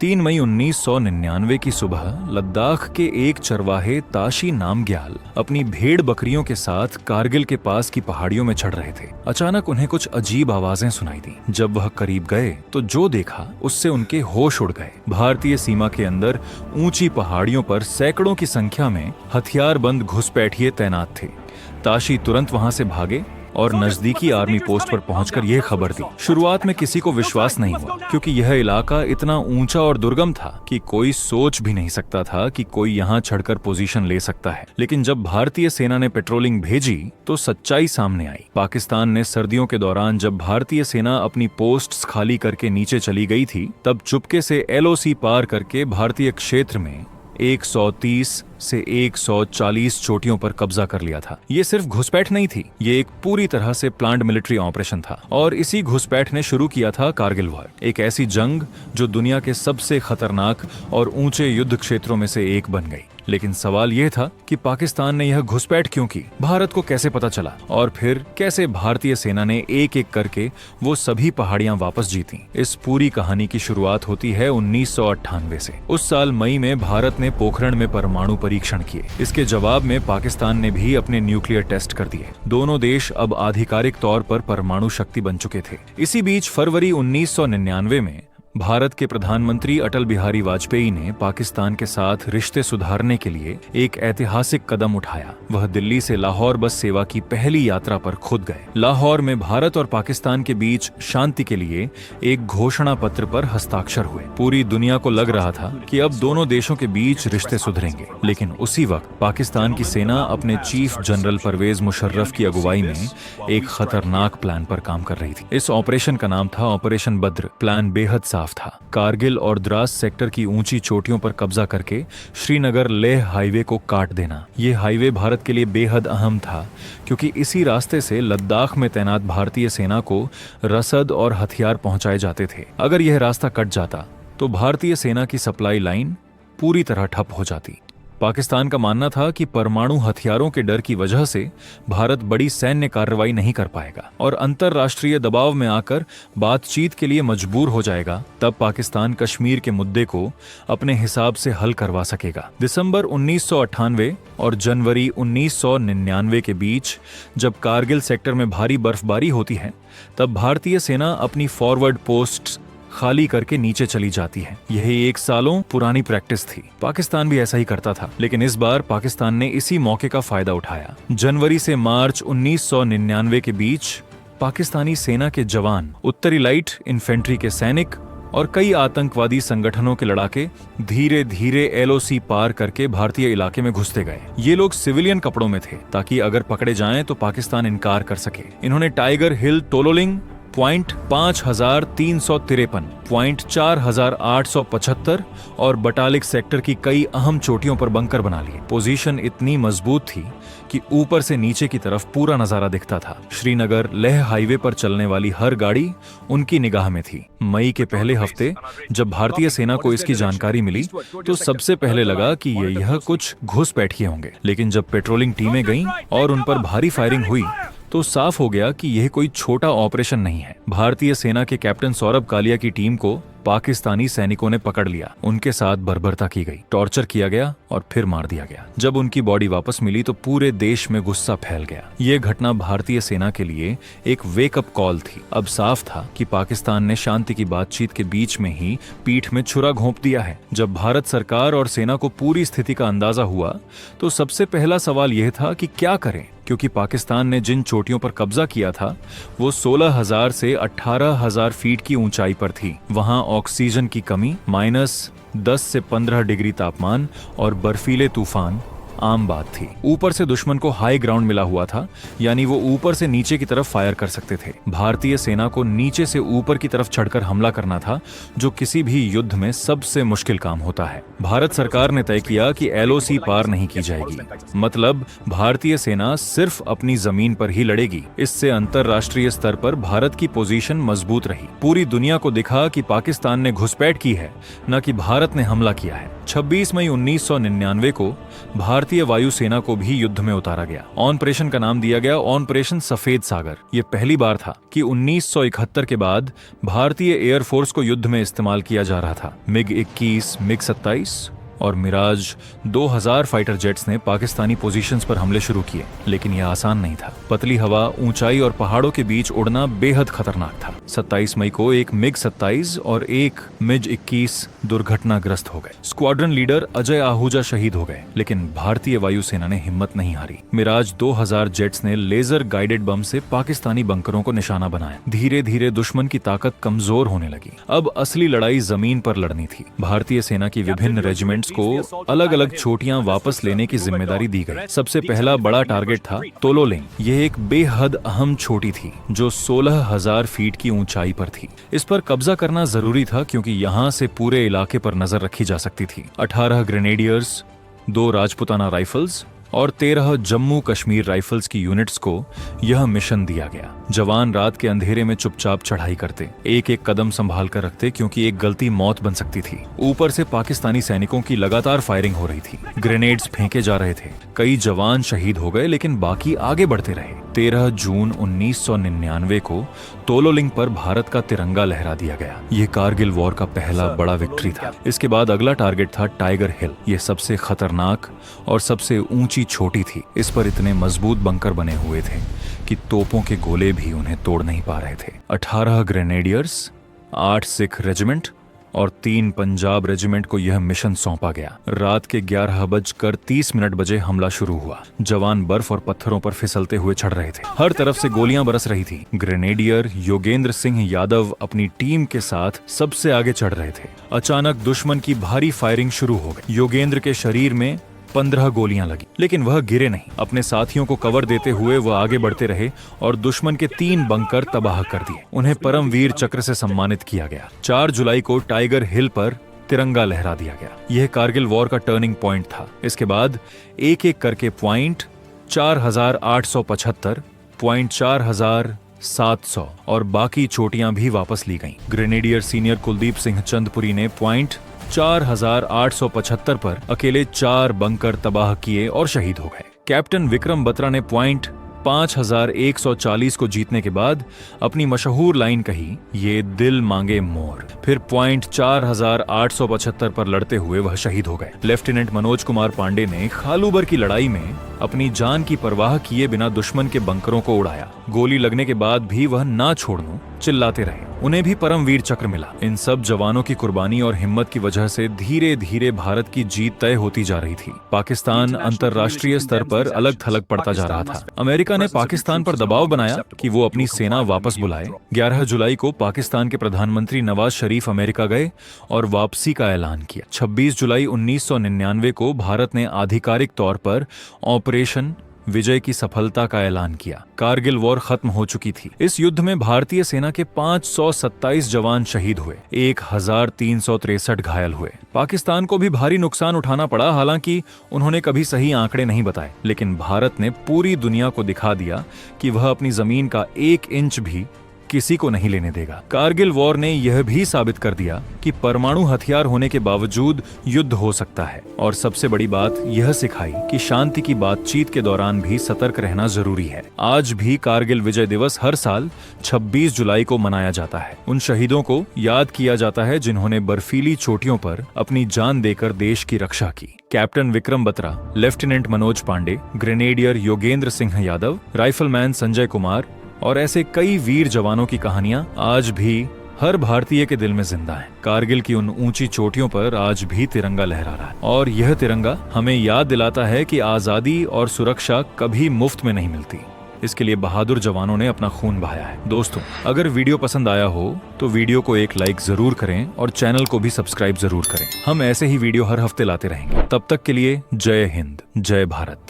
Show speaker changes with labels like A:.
A: 3 मई 1999 की सुबह लद्दाख के एक चरवाहे ताशी नामग्याल अपनी भेड़ बकरियों के साथ कारगिल के पास की पहाड़ियों में चढ़ रहे थे। अचानक उन्हें कुछ अजीब आवाजें सुनाई दी। जब वह करीब गए तो जो देखा उससे उनके होश उड़ गए। भारतीय सीमा के अंदर ऊंची पहाड़ियों पर सैकड़ों की संख्या में हथियारबंद घुसपैठिए तैनात थे। ताशी तुरंत वहां से भागे और नजदीकी आर्मी पोस्ट पर पहुंचकर यह खबर दी। शुरुआत में किसी को विश्वास नहीं हुआ, क्योंकि यह इलाका इतना ऊंचा और दुर्गम था कि कोई सोच भी नहीं सकता था कि कोई यहां चढ़कर पोजीशन ले सकता है। लेकिन जब भारतीय सेना ने पेट्रोलिंग भेजी तो सच्चाई सामने आई। पाकिस्तान ने सर्दियों के दौरान जब भारतीय सेना अपनी पोस्ट्स खाली करके नीचे चली गई थी, तब चुपके से LOC पार करके भारतीय क्षेत्र में 130 से 140 चोटियों पर कब्जा कर लिया था। ये सिर्फ घुसपैठ नहीं थी, ये एक पूरी तरह से प्लान्ड मिलिट्री ऑपरेशन था। और इसी घुसपैठ ने शुरू किया था कारगिल वॉर, एक ऐसी जंग जो दुनिया के सबसे खतरनाक और ऊंचे युद्ध क्षेत्रों में से एक बन गई। लेकिन सवाल यह था कि पाकिस्तान ने यह घुसपैठ क्यों की, भारत को कैसे पता चला और फिर कैसे भारतीय सेना ने एक एक करके वो सभी पहाड़ियां वापस जीती। इस पूरी कहानी की शुरुआत होती है 1998 से। उस साल मई में भारत ने पोखरण में परमाणु परीक्षण किए। इसके जवाब में पाकिस्तान ने भी अपने न्यूक्लियर टेस्ट कर दिए। दोनों देश अब आधिकारिक तौर पर परमाणु शक्ति बन चुके थे। इसी बीच फरवरी 1999 में भारत के प्रधानमंत्री अटल बिहारी वाजपेयी ने पाकिस्तान के साथ रिश्ते सुधारने के लिए एक ऐतिहासिक कदम उठाया। वह दिल्ली से लाहौर बस सेवा की पहली यात्रा पर खुद गए। लाहौर में भारत और पाकिस्तान के बीच शांति के लिए एक घोषणा पत्र पर हस्ताक्षर हुए। पूरी दुनिया को लग रहा था कि अब दोनों देशों के बीच रिश्ते सुधरेंगे। लेकिन उसी वक्त पाकिस्तान की सेना अपने चीफ जनरल परवेज मुशर्रफ की अगुवाई में एक खतरनाक प्लान पर काम कर रही थी। इस ऑपरेशन का नाम था ऑपरेशन बद्र। प्लान बेहद था। कारगिल और द्रास सेक्टर की ऊंची चोटियों पर कब्जा करके श्रीनगर लेह हाईवे को काट देना। यह हाईवे भारत के लिए बेहद अहम था, क्योंकि इसी रास्ते से लद्दाख में तैनात भारतीय सेना को रसद और हथियार पहुंचाए जाते थे। अगर यह रास्ता कट जाता तो भारतीय सेना की सप्लाई लाइन पूरी तरह ठप हो जाती। पाकिस्तान का मानना था कि परमाणु हथियारों के डर की वजह से भारत बड़ी सैन्य कार्रवाई नहीं कर पाएगा और अंतर्राष्ट्रीय दबाव में आकर बातचीत के लिए मजबूर हो जाएगा। तब पाकिस्तान कश्मीर के मुद्दे को अपने हिसाब से हल करवा सकेगा। दिसंबर 1998 और जनवरी 1999 के बीच जब कारगिल सेक्टर में भारी बर्फबारी होती है, तब भारतीय सेना अपनी फॉरवर्ड पोस्ट खाली करके नीचे चली जाती है। यह 1 सालों पुरानी प्रैक्टिस थी। पाकिस्तान भी ऐसा ही करता था, लेकिन इस बार पाकिस्तान ने इसी मौके का फायदा उठाया। जनवरी से मार्च 1999 के बीच पाकिस्तानी सेना के जवान, उत्तरी लाइट इन्फेंट्री के सैनिक और कई आतंकवादी संगठनों के लड़ाके धीरे धीरे LOC पार करके भारतीय इलाके में घुसते गए। ये लोग सिविलियन कपड़ों में थे, ताकि अगर पकड़े जाएं तो पाकिस्तान इनकार कर सके। इन्होंने टाइगर हिल टोलोलिंग पॉइंट 5353, पॉइंट 4875 और बटालिक सेक्टर की कई अहम चोटियों पर बंकर बना लिए। पोजीशन इतनी मजबूत थी कि ऊपर से नीचे की तरफ पूरा नजारा दिखता था। श्रीनगर लेह हाईवे पर चलने वाली हर गाड़ी उनकी निगाह में थी। मई के पहले हफ्ते जब भारतीय सेना को इसकी जानकारी मिली तो सबसे पहले लगा कि यह कुछ घुसपैठिए होंगे। लेकिन जब पेट्रोलिंग टीमें गईं और उन पर भारी फायरिंग हुई तो साफ हो गया कि यह कोई छोटा ऑपरेशन नहीं है। भारतीय सेना के कैप्टन सौरभ कालिया की टीम को पाकिस्तानी सैनिकों ने पकड़ लिया। उनके साथ बर्बरता की गई, टॉर्चर किया गया और फिर मार दिया गया। जब उनकी बॉडी वापस मिली तो पूरे देश में गुस्सा फैल गया। यह घटना भारतीय सेना के लिए एक वेकअप कॉल थी। अब साफ था कि पाकिस्तान ने शांति की बातचीत के बीच में ही पीठ में छुरा घोंप दिया है। जब भारत सरकार और सेना को पूरी स्थिति का अंदाजा हुआ तो सबसे पहला सवाल यह था कि क्या करें, क्योंकि पाकिस्तान ने जिन चोटियों पर कब्जा किया था वो 16,000 से 18,000 फीट की ऊंचाई पर थी। वहां ऑक्सीजन की कमी, -10 से 15 डिग्री तापमान और बर्फीले तूफान आम बात थी। ऊपर से दुश्मन को हाई ग्राउंड मिला हुआ था, यानी वो ऊपर से नीचे की तरफ फायर कर सकते थे। भारतीय सेना को नीचे से ऊपर की तरफ चढ़कर हमला करना था, जो किसी भी युद्ध में सबसे मुश्किल काम होता है। भारत सरकार ने तय किया कि LOC पार नहीं की जाएगी, मतलब भारतीय सेना सिर्फ अपनी जमीन पर ही लड़ेगी। इससे अंतर्राष्ट्रीय स्तर पर भारत की पोजीशन मजबूत रही। पूरी दुनिया को दिखा कि पाकिस्तान ने घुसपैठ की है, न कि भारत ने हमला किया है। 26 मई 1999 को भारतीय वायुसेना को भी युद्ध में उतारा गया। ऑपरेशन का नाम दिया गया ऑपरेशन सफेद सागर। ये पहली बार था कि 1971 के बाद भारतीय एयरफोर्स को युद्ध में इस्तेमाल किया जा रहा था। MiG-21, MiG-27 और मिराज 2000 फाइटर जेट्स ने पाकिस्तानी पोजीशंस पर हमले शुरू किए, लेकिन यह आसान नहीं था। पतली हवा, ऊंचाई और पहाड़ों के बीच उड़ना बेहद खतरनाक था। 27 मई को एक MiG-27 और एक MiG-21 दुर्घटनाग्रस्त हो गए। स्क्वाड्रन लीडर अजय आहूजा शहीद हो गए, लेकिन भारतीय वायुसेना ने हिम्मत नहीं हारी। मिराज 2000 जेट्स ने लेजर गाइडेड बम से पाकिस्तानी बंकरों को निशाना बनाया। धीरे धीरे दुश्मन की ताकत कमजोर होने लगी। अब असली लड़ाई जमीन पर लड़नी थी। भारतीय सेना की विभिन्न रेजिमेंट्स को अलग अलग चोटियां वापस लेने की जिम्मेदारी दी गई। सबसे पहला बड़ा टारगेट था तोलोलिंग। यह एक बेहद अहम चोटी थी जो 16,000 फीट की ऊंचाई पर थी। इस पर कब्जा करना जरूरी था क्योंकि यहां से पूरे इलाके पर नजर रखी जा सकती थी। 18 ग्रेनेडियर्स, 2 राजपुताना राइफल्स और 13 जम्मू कश्मीर राइफल्स की यूनिट्स को यह मिशन दिया गया। जवान रात के अंधेरे में चुपचाप चढ़ाई करते, एक एक कदम संभाल कर रखते क्योंकि एक गलती मौत बन सकती थी। ऊपर से पाकिस्तानी सैनिकों की लगातार फायरिंग हो रही थी। ग्रेनेड्स फेंके जा रहे थे। कई जवान शहीद हो गए, लेकिन बाकी आगे बढ़ते रहे। 13 जून 1999 को तोलोलिंग पर भारत का तिरंगा लहरा दिया गया। यह कारगिल वॉर का पहला बड़ा विक्ट्री था। इसके बाद अगला टारगेट था टाइगर हिल। यह सबसे खतरनाक और सबसे ऊंची छोटी थी। इस पर इतने मजबूत बंकर बने हुए थे कि तोपों के गोले भी उन्हें तोड़ नहीं पा रहे थे। 18 ग्रेनेडियर्स, 8 सिख रेजिमेंट और 3 पंजाब रेजिमेंट को यह मिशन सौंपा गया। रात के 11:30 बजे हमला शुरू हुआ। जवान बर्फ और पत्थरों पर फिसलते हुए चढ़ रहे थे। हर तरफ से गोलियां बरस रही थी। ग्रेनेडियर योगेंद्र सिंह यादव अपनी टीम के साथ सबसे आगे चढ़ रहे थे। अचानक दुश्मन की भारी फायरिंग शुरू हो गई। योगेंद्र के शरीर में 15 गोलियां लगी, लेकिन वह गिरे नहीं। अपने साथियों को कवर देते हुए वह आगे बढ़ते रहे और दुश्मन के 3 बंकर तबाह कर दिए। उन्हें परमवीर चक्र से सम्मानित किया गया। 4 जुलाई को टाइगर हिल पर तिरंगा लहरा दिया गया। यह कारगिल वॉर का टर्निंग पॉइंट था। इसके बाद एक एक करके पॉइंट 4875, पॉइंट 4700 और बाकी चोटियां भी वापस ली गईं। ग्रेनेडियर सीनियर कुलदीप सिंह चंदपुरी ने पॉइंट 4875 पर अकेले 4 बंकर तबाह किए और शहीद हो गए। कैप्टन विक्रम बत्रा ने पॉइंट 5140 को जीतने के बाद अपनी मशहूर लाइन कही, ये दिल मांगे मोर। फिर पॉइंट 4875 पर लड़ते हुए वह शहीद हो गए। लेफ्टिनेंट मनोज कुमार पांडे ने खालूबर की लड़ाई में अपनी जान की परवाह किए बिना दुश्मन के बंकरों को उड़ाया। गोली लगने के बाद भी वह ना छोड़ने चिल्लाते रहे। उन्हें भी परमवीर चक्र मिला। इन सब जवानों की कुर्बानी और हिम्मत की वजह से धीरे धीरे भारत की जीत तय होती जा रही थी। पाकिस्तान अंतर्राष्ट्रीय स्तर पर अलग थलग पड़ता जा रहा था। अमेरिका ने पाकिस्तान पर दबाव बनाया कि वो अपनी सेना वापस बुलाए। 11 जुलाई को पाकिस्तान के प्रधानमंत्री नवाज शरीफ अमेरिका गए और वापसी का ऐलान किया। 26 जुलाई 1999 को भारत ने आधिकारिक तौर पर ऑपरेशन विजय की सफलता का ऐलान किया। कारगिल वॉर खत्म हो चुकी थी। इस युद्ध में भारतीय सेना के 527 जवान शहीद हुए, 1363 घायल हुए। पाकिस्तान को भी भारी नुकसान उठाना पड़ा। हालांकि उन्होंने कभी सही आंकड़े नहीं बताए, लेकिन भारत ने पूरी दुनिया को दिखा दिया कि वह अपनी जमीन का 1 इंच भी किसी को नहीं लेने देगा। कारगिल वॉर ने यह भी साबित कर दिया कि परमाणु हथियार होने के बावजूद युद्ध हो सकता है। और सबसे बड़ी बात यह सिखाई कि शांति की बातचीत के दौरान भी सतर्क रहना जरूरी है। आज भी कारगिल विजय दिवस हर साल 26 जुलाई को मनाया जाता है। उन शहीदों को याद किया जाता है जिन्होंने बर्फीली चोटियों पर अपनी जान देकर देश की रक्षा की। Captain Vikram Batra, lieutenant Manoj Pande, grenadier Yogendra Singh Yadav, rifleman Sanjay Kumar और ऐसे कई वीर जवानों की कहानियां आज भी हर भारतीय के दिल में जिंदा है। कारगिल की उन ऊंची चोटियों पर आज भी तिरंगा लहरा रहा है और यह तिरंगा हमें याद दिलाता है कि आजादी और सुरक्षा कभी मुफ्त में नहीं मिलती। इसके लिए बहादुर जवानों ने अपना खून बहाया है। दोस्तों, अगर वीडियो पसंद आया हो तो वीडियो को एक लाइक जरूर करें और चैनल को भी सब्सक्राइब जरूर करें। हम ऐसे ही वीडियो हर हफ्ते लाते रहेंगे। तब तक के लिए जय हिंद, जय भारत।